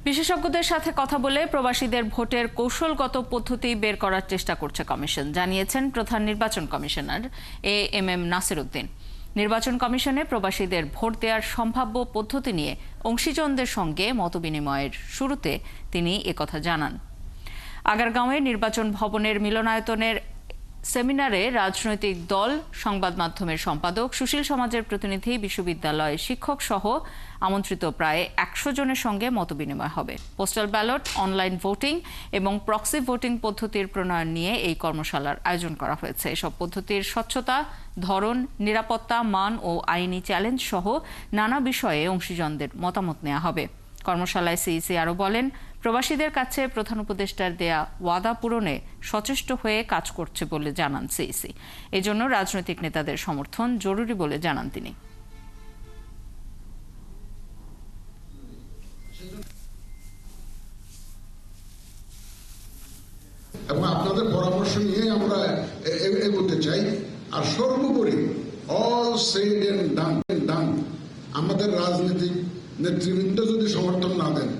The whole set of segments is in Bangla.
বিশেষজ্ঞদের সাথে কথা বলে প্রবাসীদের ভোটের কৌশলগত পদ্ধতি বের করার চেষ্টা করছে কমিশন, জানিয়েছেন প্রধান নির্বাচন কমিশনার এএমএম নাসির উদ্দিন। নির্বাচন কমিশনে প্রবাসীদের ভোট দেওয়ার সম্ভাব্য পদ্ধতি নিয়ে অংশীজনদের সঙ্গে মতবিনিময়ের শুরুতে তিনি একথা জানান। আগারগাঁওয়ে নির্বাচন ভবনের মিলনায়তনের সেমিনারে রাজনৈতিক দল, সংবাদ মাধ্যমের সম্পাদক, সুশীল সমাজের প্রতিনিধি, বিশ্ববিদ্যালয়ের শিক্ষক সহ আমন্ত্রিত প্রায় 100 জনের সঙ্গে মতবিনিময় হবে। পোস্টাল ব্যালট, অনলাইন ভোটিং এবং প্রক্সি ভোটিং পদ্ধতির প্রণয়ন নিয়ে এই কর্মশালার আয়োজন করা হয়েছে। এসব পদ্ধতির স্বচ্ছতা, ধরন, নিরাপত্তা, মান ও আইনি চ্যালেঞ্জ সহ নানা বিষয়ে অংশীজনদের মতামত নেওয়া হবে। কর্মশালায় সিইসি আরও বলেন, প্রবাসীদের কাছে প্রধান উপদেষ্টার দেয়া ওয়াদা পূরণে সচেষ্ট হয়ে কাজ করছে বলে জানান সিইসি। এজন্য রাজনৈতিক নেতাদের সমর্থন জরুরি বলে জানান তিনি। এবং আপনাদের পরামর্শ নিয়ে আমরা এগোতে চাই। আর সর্বোপরি অল সেড এন্ড ডান, আমাদের রাজনৈতিক নেতৃবৃন্দ যদি সমর্থন না দেন,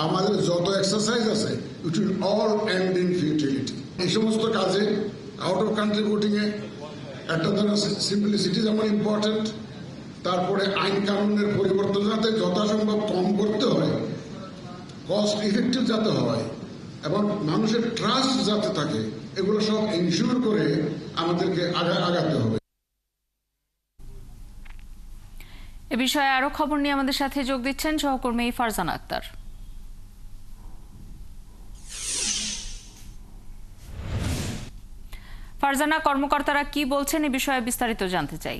আমাদের যত এক্সারসাইজ আছে it will all end in futility. এই সমস্ত কাজে আউট অফ কান্ট্রি ভোটিং এ একটা ধরনের সিম্পলিসিটি যেমন ইম্পর্টেন্ট, তারপরে আইন কানুনের পরিবর্তন যাতে যথাসম্ভব কম করতে হয়, কস্ট ইফেক্টিভ যাতে হয় এবং মানুষের ট্রাস্ট যাতে থাকে, এগুলো সব ইনশিওর করে আমাদেরকে আগাতে হবে। এ বিষয়ে আরো খবর নিয়ে আমাদের সাথে যোগ দিচ্ছেন সহকর্মী ফারজানা আক্তার। ফারজানা, কর্মকর্তারা কি বলছেন এ বিষয়ে বিস্তারিত জানতে চাই।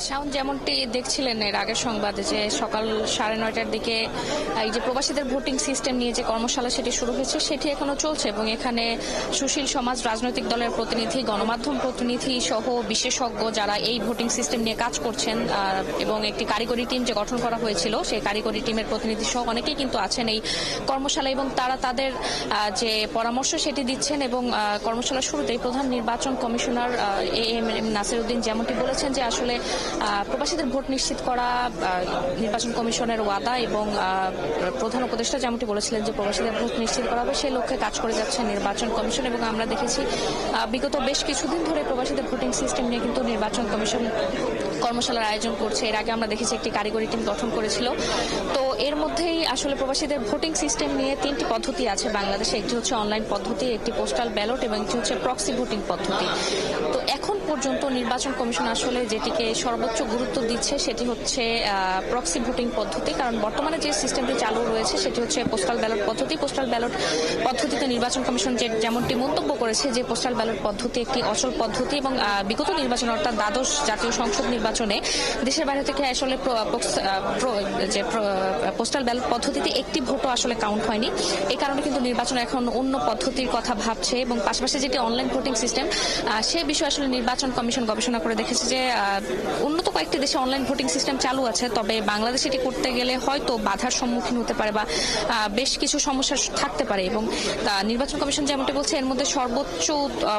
শাওন, যেমনটি দেখছিলেন এর আগের সংবাদে যে সকাল 9:30টার দিকে এই যে প্রবাসীদের ভোটিং সিস্টেম নিয়ে যে কর্মশালা সেটি শুরু হয়েছে, সেটি এখনো চলছে এবং এখানে সুশীল সমাজ, রাজনৈতিক দলের প্রতিনিধি, গণমাধ্যম প্রতিনিধি সহ বিশেষজ্ঞ যারা এই ভোটিং সিস্টেম নিয়ে কাজ করছেন এবং একটি কারিগরি টিম যে গঠন করা হয়েছিল সেই কারিগরি টিমের প্রতিনিধি সহ অনেকেই কিন্তু আছেন এই কর্মশালা এবং তারা তাদের যে পরামর্শ সেটি দিচ্ছেন। এবং কর্মশালা শুরুতেই প্রধান নির্বাচন কমিশনার এএমএম নাসির উদ্দিন যেমনটি বলেছেন যে আসলে প্রবাসীদের ভোট নিশ্চিত করা নির্বাচন কমিশনের ওয়াদা এবং প্রধান উপদেষ্টা যেমনটি বলেছিলেন যে প্রবাসীদের ভোট নিশ্চিত করা হবে, সেই লক্ষ্যে কাজ করে যাচ্ছে নির্বাচন কমিশন। এবং আমরা দেখেছি বিগত বেশ কিছুদিন ধরে প্রবাসীদের ভোটিং সিস্টেম নিয়ে কিন্তু নির্বাচন কমিশন কর্মশালার আয়োজন করছে। এর আগে আমরা দেখেছি একটি কারিগরি টিম গঠন করেছিল। তো এর মধ্যেই আসলে প্রবাসীদের ভোটিং সিস্টেম নিয়ে 3টি পদ্ধতি আছে বাংলাদেশে। একটি হচ্ছে অনলাইন পদ্ধতি, একটি পোস্টাল ব্যালট এবং একটি হচ্ছে প্রক্সি ভোটিং পদ্ধতি। তো এখন পর্যন্ত নির্বাচন কমিশন আসলে যেটিকে সর্বোচ্চ গুরুত্ব দিচ্ছে সেটি হচ্ছে প্রক্সি ভোটিং পদ্ধতি, কারণ বর্তমানে যে সিস্টেমটি চালু রয়েছে সেটি হচ্ছে পোস্টাল ব্যালট পদ্ধতি। পোস্টাল ব্যালট পদ্ধতিতে নির্বাচন কমিশন যেমনটি মন্তব্য করেছে যে পোস্টাল ব্যালট পদ্ধতি একটি অচল পদ্ধতি এবং বিগত নির্বাচন অর্থাৎ দ্বাদশ জাতীয় সংসদ নির্বাচনে দেশের বাইরে থেকে আসলে যে পোস্টাল ব্যালট পদ্ধতিতে একটি ভোটও আসলে কাউন্ট হয়নি। এই কারণে কিন্তু নির্বাচন এখন অন্য পদ্ধতির কথা ভাবছে এবং পাশাপাশি যেটি অনলাইন ভোটিং সিস্টেম সে বিষয়ে আসলে নির্বাচন কমিশন গবেষণা করে দেখেছে যে উন্নত কয়েকটি দেশে অনলাইন ভোটিং সিস্টেম চালু আছে, তবে বাংলাদেশে এটি করতে গেলে হয়তো বাধার সম্মুখীন হতে পারে বা বেশ কিছু সমস্যা থাকতে পারে। এবং নির্বাচন কমিশন যেমনটি বলছে এর মধ্যে সর্বোচ্চ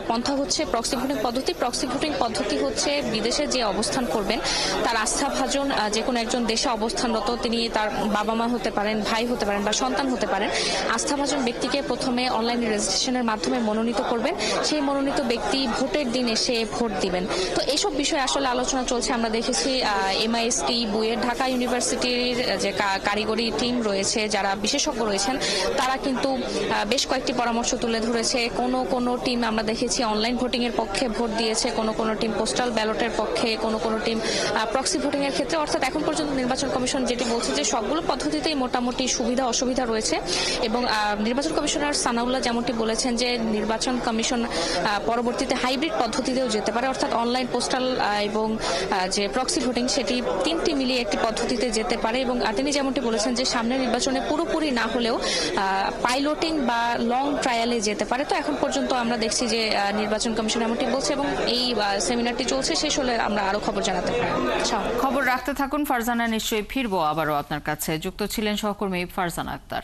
পন্থা হচ্ছে প্রক্সি ভোটিং পদ্ধতি। প্রক্সি ভোটিং পদ্ধতি হচ্ছে বিদেশে যে অবস্থান করবেন তার আস্থাভাজন যে কোনো একজন দেশে অবস্থানরত, তিনি তার বাবা মা হতে পারেন, ভাই হতে পারেন বা সন্তান হতে পারেন, আস্থাভাজন ব্যক্তিকে প্রথমে অনলাইন রেজিস্ট্রেশনের মাধ্যমে মনোনীত করবেন। সেই মনোনীত ব্যক্তি ভোটের দিন এসে ভোট দিবেন। তো এইসব বিষয়ে আসলে আলোচনা চলছে। আমরা দেখেছি MIST, বুয়েট, ঢাকা ইউনিভার্সিটির যে কারিগরি টিম রয়েছে, যারা বিশেষজ্ঞ রয়েছেন, তারা কিন্তু বেশ কয়েকটি পরামর্শ তুলে ধরেছে। কোনো টিম আমরা দেখেছি অনলাইন ভোটিং এর পক্ষে ভোট দিয়েছে, কোনো টিম পোস্টাল ব্যালটের পক্ষে, কোনো টিম প্রক্সি ভোটিং এর ক্ষেত্রে। অর্থাৎ এখন পর্যন্ত নির্বাচন কমিশন যেটি বলছে যে সবগুলো পদ্ধতিতেই মোটামুটি সুবিধা অসুবিধা রয়েছে। এবং নির্বাচন কমিশনার সানাউল্লাহ যেমনটি বলেছেন যে নির্বাচন কমিশন পরবর্তীতে হাইব্রিড পদ্ধতিতেও যেতে পারে। পারে, অর্থাৎ অনলাইন, পোস্টাল এবং যে প্রক্সি ভোটিং, সেটি তিনটি মিলিয়ে একটি পদ্ধতিতে যেতে পারে। এবং তিনি যেমনটি বলেছেন যে সামনের নির্বাচনে পুরোপুরি না হলেও পাইলটিং বা লং ট্রায়ালে যেতে পারে। তো এখন পর্যন্ত আমরা দেখছি যে নির্বাচন কমিশন এমনটি বলছে এবং এই সেমিনারটি চলছে, শেষ হলে আমরা আরো খবর জানাতে পারি। খবর রাখতে থাকুন ফারজানা, নিশ্চয়ই ফিরবো আবারও আপনার কাছে। যুক্ত ছিলেন সহকর্মী ফারজানা আক্তার।